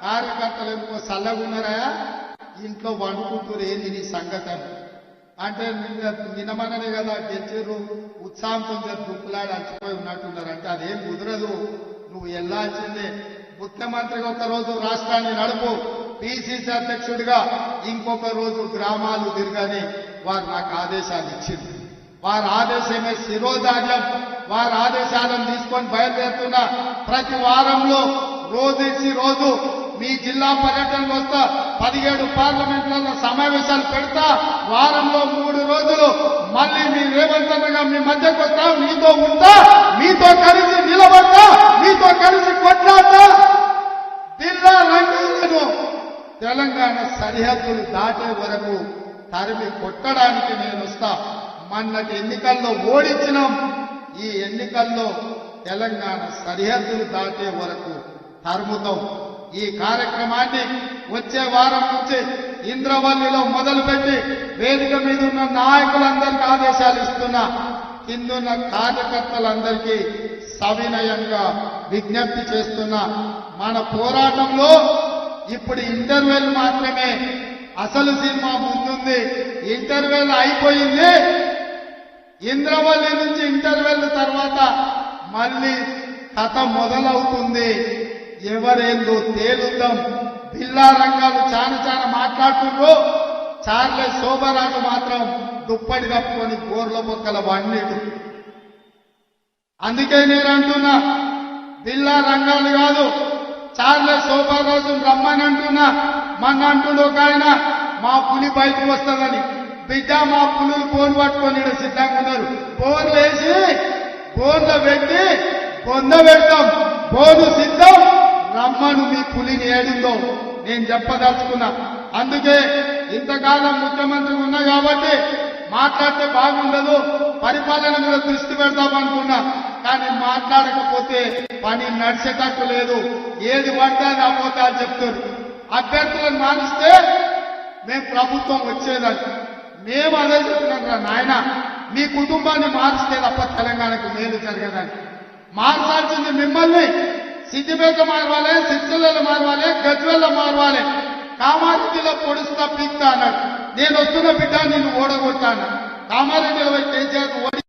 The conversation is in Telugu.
కార్యకర్తలు ఎందుకో చల్లగున్నారా ఇంట్లో వండుకుంటూరు ఏంది నీ సంగతి అంటే నిన్నమననే కదా గెలిచిర్రు ఉత్సాహంతో దుక్కులాడి అలసిపోయి ఉన్నట్టున్నారు అంటే అదేం కుదరదు నువ్వు వెళ్ళాల్సిందే ముఖ్యమంత్రిగా ఒక రోజు రాష్ట్రాన్ని నడుపు పిసిసి అధ్యక్షుడిగా ఇంకొక రోజు గ్రామాలు తిరగని వారు నాకు ఆదేశాలు ఇచ్చింది వారి ఆదేశమే శిరోధార్యం వారి ఆదేశాలను తీసుకొని బయలుదేరుతున్న ప్రతి వారంలో రోజేసి రోజు మీ జిల్లా పర్యటనకు వస్తా 17 పార్లమెంట్లలో సమావేశాలు పెడతా వారంలో 3 రోజులు మళ్ళీ మీ రేవంత్ అన్నగా మీ మధ్యకు వస్తా మీతో ఉంటా మీతో కలిసి నిలబడతా మీతో కలిసి కొట్లాడతా జిల్లా రంగాలను తెలంగాణ సరిహద్దులు దాటే వరకు తరిమి కొట్టడానికి నేను వస్తా మొన్నటి ఎన్నికల్లో ఓడించినాం ఈ ఎన్నికల్లో తెలంగాణ సరిహద్దులు దాటే వరకు తరుముతాం ఈ కార్యక్రమాన్ని వచ్చే వారం నుంచి ఇంద్రవల్లిలో మొదలుపెట్టి వేదిక మీద ఉన్న నాయకులందరికీ ఆదేశాలు ఇస్తున్నా కిందున్న కార్యకర్తలందరికీ సవినయంగా విజ్ఞప్తి చేస్తున్నా మన పోరాటంలో ఇప్పుడు ఇంటర్వెల్ మాత్రమే అసలు సినిమా ముందుంది ఇంటర్వెల్ అయిపోయింది ఇంద్రవల్లి నుంచి ఇంటర్వెల్ తర్వాత మళ్ళీ కథ మొదలవుతుంది ఎవరేందో తేలుద్దాం బిల్లా రంగాలు చాలా మాట్లాడుతున్నారు చార్లే శోభరాజు మాత్రం దుప్పటి కప్పుకొని గోర్ల బొక్కల వండిడు అందుకే నేను అంటున్నా బిల్లా రంగాలు కాదు చార్లే శోభరాజు రమ్మని అంటున్నా మొన్న అంటుడు ఒక ఆయన మా పులి బయటకు వస్తుందని బిడ్డ మా పులులు ఫోన్ పట్టుకొని సిద్ధంగా ఉన్నారు ఫోన్లు వేసి ఫోన్లో పెట్టి పొంద పెడతాం ఫోను సిద్ధం రమ్మను మీ పులిని ఏడిందో నేను చెప్పదలుచుకున్నా అందుకే ఇంతకాలం ముఖ్యమంత్రి ఉన్నా కాబట్టి మాట్లాడితే బాగుండదు పరిపాలన మీద దృష్టి పెడతామనుకున్నా కానీ మాట్లాడకపోతే పని నడిచేటట్టు లేదు ఏది పడితే అది అబద్ధాలు చెప్తారు అభ్యర్థులను మారిస్తే మేము ప్రభుత్వం వచ్చేదని మేము అదే చెప్తున్నాం రా నాయన మీ కుటుంబాన్ని మారిస్తే తప్ప తెలంగాణకు మేలు జరగదని మార్చాల్సింది మిమ్మల్ని సిద్దిపేట మారవాలి సిరిసిల్లలో మారవాలి గజ్వేల్లో మారవాలి కామారెడ్డిలో పొడుస్తా పీక్తా అన్నాడు నేను వస్తున్న బిడ్డ నిన్ను ఓడగొట్టాను కామారెడ్డిలో కేసీఆర్ ఓడి